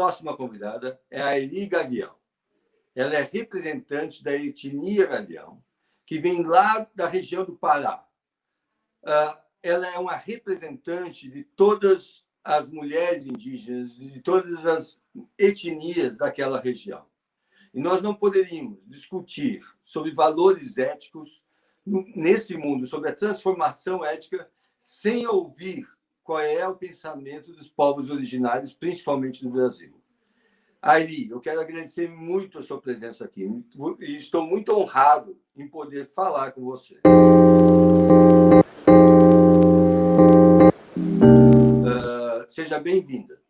próxima convidada é a Eri Gavião. Ela é representante da etnia Gavião, que vem lá da região do Pará. Ela é uma representante de todas as mulheres indígenas, de todas as etnias daquela região. E nós não poderíamos discutir sobre valores éticos nesse mundo, sobre a transformação ética, sem ouvir qual é o pensamento dos povos originários, principalmente no Brasil. Airi, eu quero agradecer muito a sua presença aqui e estou muito honrado em poder falar com você. Seja bem-vinda.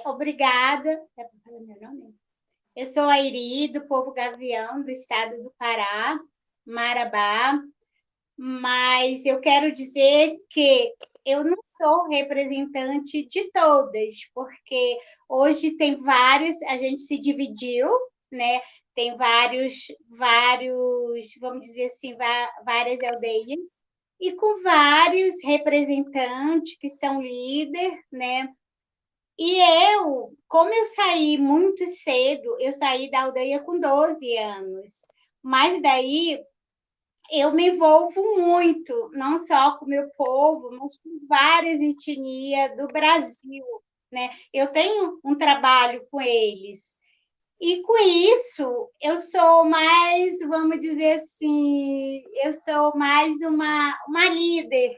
Obrigada. Eu sou a Airi, do povo Gavião, do estado do Pará, Marabá, mas eu quero dizer que eu não sou representante de todas, porque hoje tem vários, a gente se dividiu, né? Tem vários, vamos dizer assim, várias aldeias, e com vários representantes que são líderes, né? E como eu saí muito cedo, eu saí da aldeia com 12 anos, mas daí eu me envolvo muito, não só com o meu povo, mas com várias etnias do Brasil, né? Eu tenho um trabalho com eles. E com isso, eu sou mais, vamos dizer assim, eu sou mais uma líder,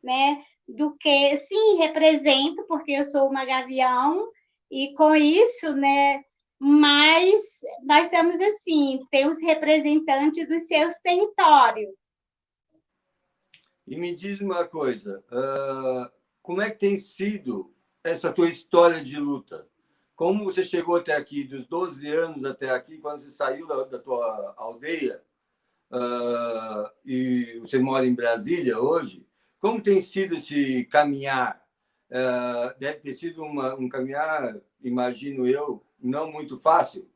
né? Do que, sim, represento, porque eu sou uma gavião, e com isso, né? Mas nós temos assim, temos representantes dos seus territórios. E me diz uma coisa, como é que tem sido essa tua história de luta? Como você chegou até aqui, dos 12 anos até aqui, quando você saiu da tua aldeia, e você mora em Brasília hoje, como tem sido esse caminhar? Deve ter sido um caminhar, imagino eu, não muito fácil,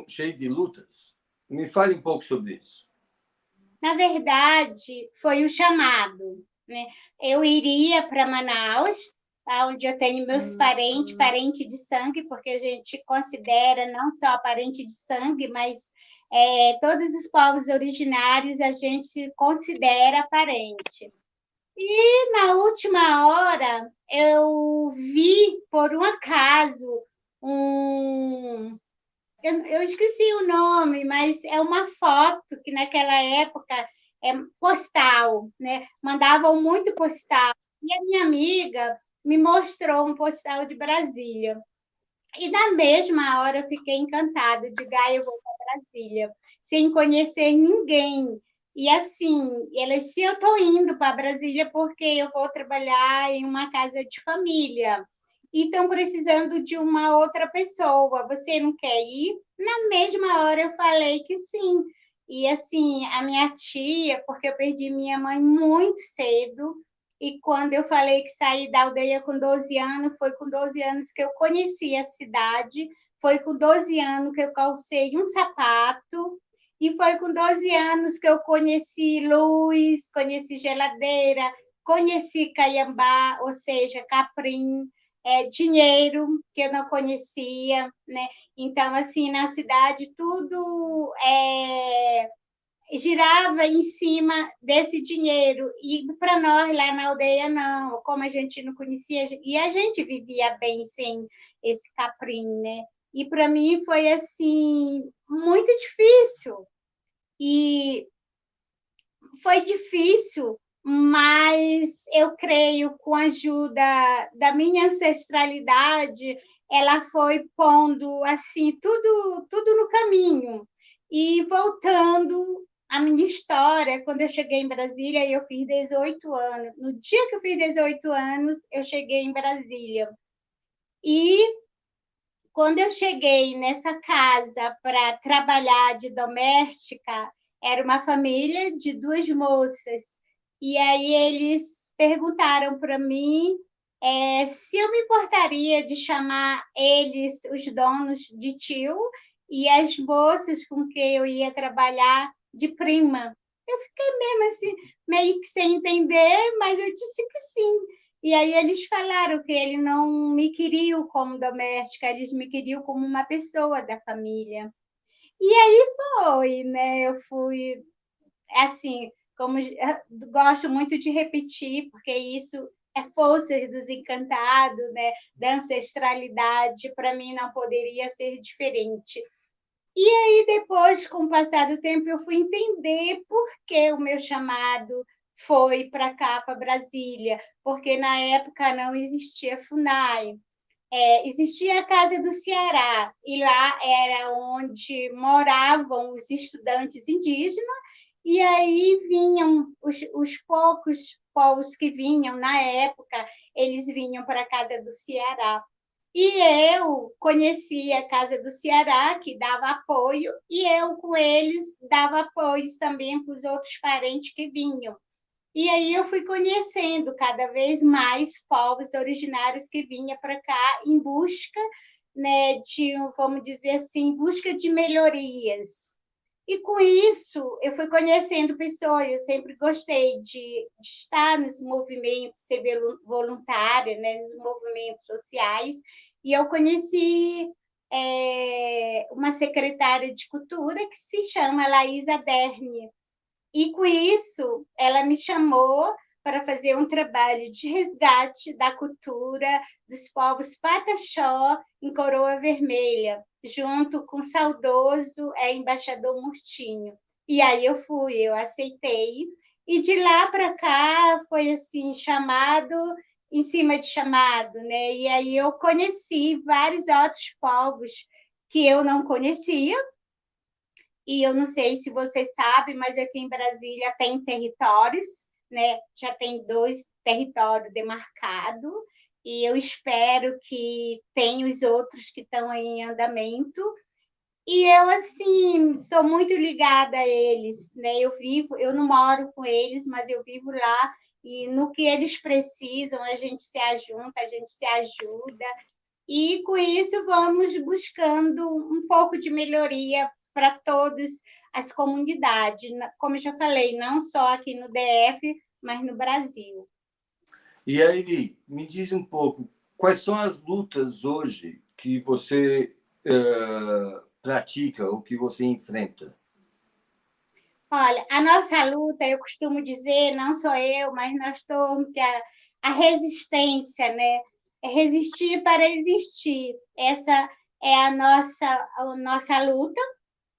cheio de lutas. Me fale um pouco sobre isso. Na verdade, foi um chamado, né? Eu iria para Manaus, onde eu tenho meus parentes de sangue, porque a gente considera não só parente de sangue, mas todos os povos originários a gente considera parente. E na última hora eu vi, por um acaso, eu esqueci o nome, mas é uma foto que naquela época é postal, né? Mandavam muito postal. E a minha amiga me mostrou um postal de Brasília. E na mesma hora eu fiquei encantada de eu vou para Brasília, sem conhecer ninguém. E assim, se eu estou indo para Brasília porque eu vou trabalhar em uma casa de família e estão precisando de uma outra pessoa, você não quer ir? Na mesma hora eu falei que sim. E assim, a minha tia, porque eu perdi minha mãe muito cedo, e quando eu falei que saí da aldeia com 12 anos, foi com 12 anos que eu conheci a cidade, foi com 12 anos que eu calcei um sapato, e foi com 12 anos que eu conheci luz, conheci geladeira, conheci caiambá, ou seja, caprim, dinheiro que eu não conhecia, né? Então, assim, na cidade tudo girava em cima desse dinheiro. E para nós, lá na aldeia, não. Como a gente não conhecia, e a gente vivia bem sem esse caprim, né? E para mim foi, assim, muito difícil. E foi difícil, mas eu creio, com a ajuda da minha ancestralidade, ela foi pondo, assim, tudo no caminho. E voltando a minha história, quando eu cheguei em Brasília, eu fiz 18 anos. No dia que eu fiz 18 anos, eu cheguei em Brasília. E quando eu cheguei nessa casa para trabalhar de doméstica, era uma família de duas moças. E aí eles perguntaram para mim se eu me importaria de chamar eles, os donos, de tio, e as moças com quem eu ia trabalhar de prima. Eu fiquei mesmo assim, meio que sem entender, mas eu disse que sim. E aí eles falaram que ele não me queriam como doméstica, eles me queriam como uma pessoa da família. E aí foi, né? Eu fui, assim, como gosto muito de repetir, porque isso é força dos encantados, né? Da ancestralidade, para mim não poderia ser diferente. E aí, depois, com o passar do tempo, eu fui entender por que o meu chamado foi para cá, para Brasília, porque na época não existia FUNAI. Existia a Casa do Ceará, e lá era onde moravam os estudantes indígenas, e aí vinham os poucos povos que vinham na época, eles vinham para a Casa do Ceará. E eu conheci a Casa do Ceará, que dava apoio, e eu, com eles, dava apoios também para os outros parentes que vinham. E aí eu fui conhecendo cada vez mais povos originários que vinham para cá em busca, né, de, vamos dizer assim, em busca de melhorias. E com isso, eu fui conhecendo pessoas, eu sempre gostei de estar nos movimentos, ser voluntária, né, nos movimentos sociais, e eu conheci uma secretária de cultura que se chama Laísa Derni, e com isso, ela me chamou para fazer um trabalho de resgate da cultura dos povos Pataxó em Coroa Vermelha, junto com o saudoso embaixador Murtinho. E aí eu fui, eu aceitei, e de lá para cá foi assim, chamado em cima de chamado, né? E aí eu conheci vários outros povos que eu não conhecia, e eu não sei se você sabe, mas aqui em Brasília tem territórios, né? Já tem 2 territórios demarcados, e eu espero que tenha os outros que estão em andamento. E eu, assim, sou muito ligada a eles, né? Eu não moro com eles, mas eu vivo lá, e no que eles precisam, a gente se ajunta, a gente se ajuda, e com isso vamos buscando um pouco de melhoria para todas as comunidades, como eu já falei, não só aqui no DF, mas no Brasil. E aí, me diz um pouco, quais são as lutas hoje que você pratica ou que você enfrenta? Olha, a nossa luta, eu costumo dizer, não sou eu, mas nós todos, que a resistência, né? É resistir para existir. Essa é a nossa luta,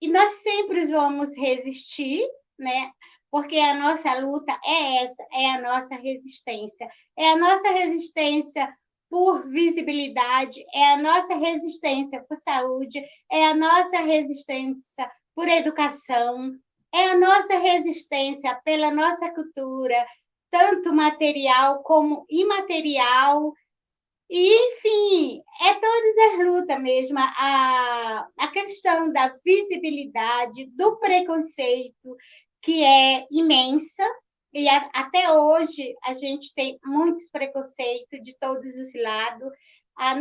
e nós sempre vamos resistir, né? Porque a nossa luta é essa, é a nossa resistência. É a nossa resistência por visibilidade, é a nossa resistência por saúde, é a nossa resistência por educação, é a nossa resistência pela nossa cultura, tanto material como imaterial, e, enfim, é todas as lutas mesmo, a questão da visibilidade, do preconceito, que é imensa, e até hoje a gente tem muitos preconceitos de todos os lados. A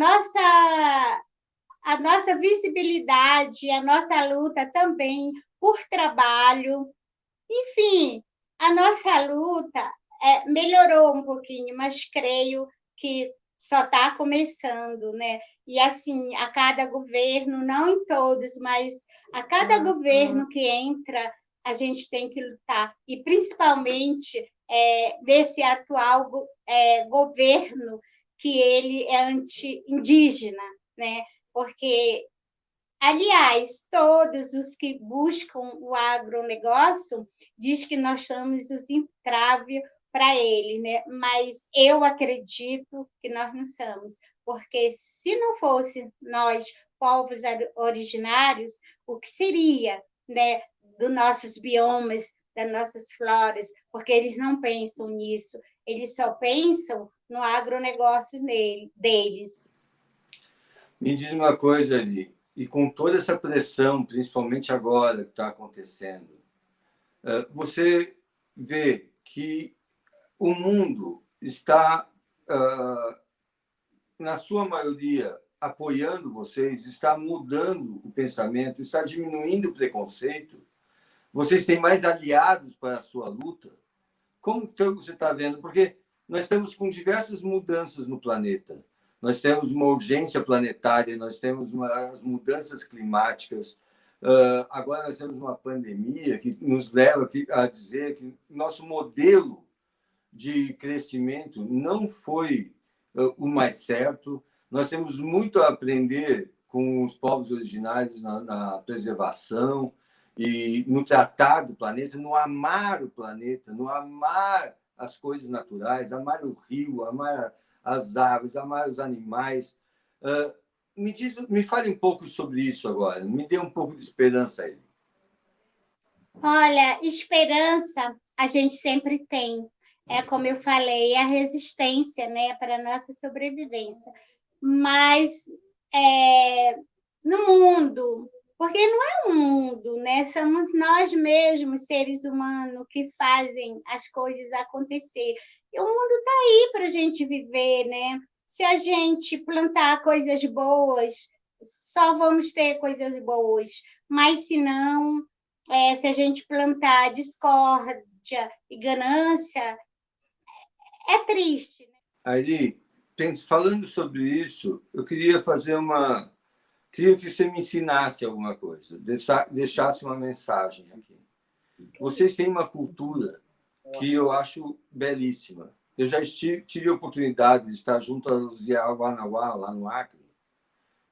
nossa visibilidade, a nossa luta também por trabalho, enfim, a nossa luta melhorou um pouquinho, mas creio que só está começando, né? E assim, a cada governo, não em todos, mas a cada governo que entra, a gente tem que lutar. E principalmente desse atual governo, que ele é anti-indígena, né? Porque, aliás, todos os que buscam o agronegócio diz que nós somos os entraves para ele, né? Mas eu acredito que nós não somos, porque se não fosse nós, povos originários, o que seria, né, dos nossos biomas, das nossas floras? Porque eles não pensam nisso, eles só pensam no agronegócio deles. Me diz uma coisa ali, e com toda essa pressão, principalmente agora que está acontecendo, você vê que o mundo está, na sua maioria, apoiando vocês, está mudando o pensamento, está diminuindo o preconceito, vocês têm mais aliados para a sua luta? Como que você está vendo? Porque nós estamos com diversas mudanças no planeta. Nós temos uma urgência planetária, nós temos as mudanças climáticas. Agora nós temos uma pandemia que nos leva a dizer que nosso modelo de crescimento não foi o mais certo. Nós temos muito a aprender com os povos originários na preservação e no tratar do planeta, no amar o planeta, no amar as coisas naturais, amar o rio, amar as aves, amar os animais. Me fale um pouco sobre isso agora, me dê um pouco de esperança aí. Olha, esperança a gente sempre tem. É como eu falei, a resistência, né, para a nossa sobrevivência. Mas no mundo, porque não é um mundo, né? Somos nós mesmos, seres humanos, que fazem as coisas acontecer. E o mundo está aí para a gente viver, né? Se a gente plantar coisas boas, só vamos ter coisas boas. Mas se não, se a gente plantar discórdia e ganância, é triste. Ari, falando sobre isso, eu queria queria que você me ensinasse alguma coisa, deixasse uma mensagem aqui. Vocês têm uma cultura que eu acho belíssima. Eu já tive a oportunidade de estar junto aos Yawanawá, lá no Acre,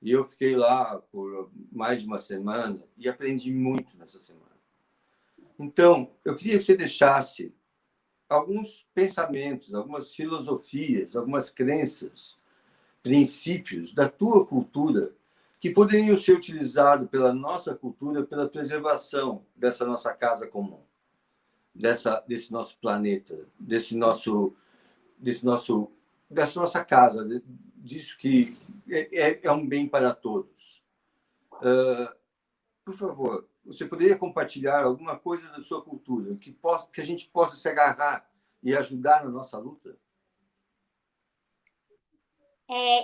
e eu fiquei lá por mais de uma semana e aprendi muito nessa semana. Então, eu queria que você deixasse alguns pensamentos, algumas filosofias, algumas crenças, princípios da tua cultura que poderiam ser utilizados pela nossa cultura, pela preservação dessa nossa casa comum, desse nosso planeta, dessa nossa casa, disso que é um bem para todos. Por favor, você poderia compartilhar alguma coisa da sua cultura que a gente possa se agarrar e ajudar na nossa luta?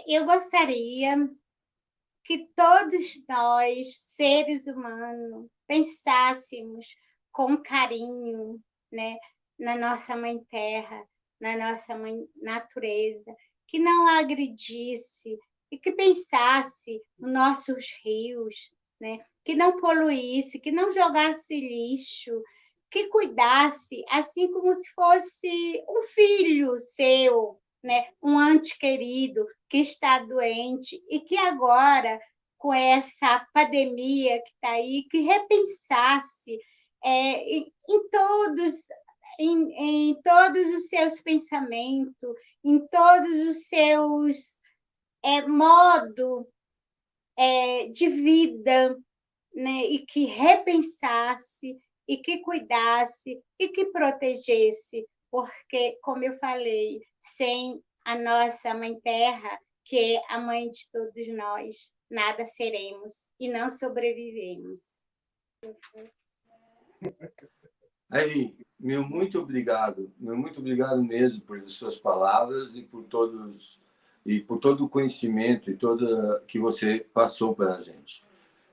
Eu gostaria que todos nós, seres humanos, pensássemos com carinho, né, na nossa Mãe Terra, na nossa Mãe Natureza, que não a agredisse e que pensasse nos nossos rios, né, que não poluísse, que não jogasse lixo, que cuidasse, assim como se fosse um filho seu, né, um ente querido que está doente e que agora, com essa pandemia que está aí, que repensasse em todos os seus pensamentos, em todos os seus modos de vida, né? E que repensasse, e que cuidasse, e que protegesse, porque, como eu falei, sem a nossa Mãe Terra, que é a mãe de todos nós, nada seremos e não sobrevivemos. Aí, muito obrigado mesmo por suas palavras e por todo o conhecimento e todo que você passou para a gente.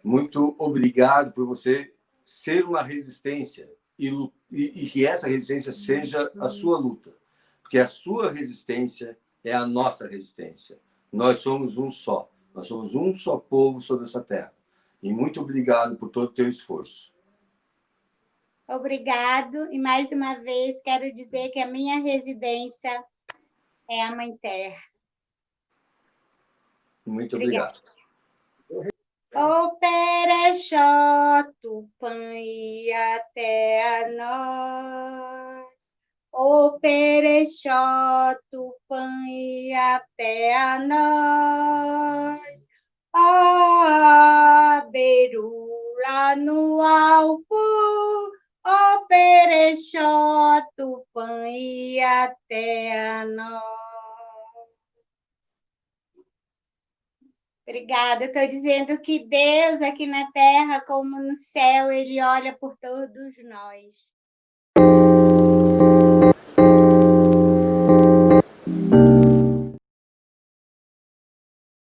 Muito obrigado por você ser uma resistência e que essa resistência seja a sua luta, porque a sua resistência é a nossa resistência. Nós somos um só povo sobre essa terra. E muito obrigado por todo o teu esforço. Obrigado, e mais uma vez quero dizer que a minha residência é a Mãe Terra. Muito obrigado. O Perexó, Tupã e até a nós. O Perexó, Tupã e até a nós. Ó, Beru lá no alto. O Perexó, Tupã e até a nós. Obrigada. Estou dizendo que Deus aqui na terra, como no céu, Ele olha por todos nós.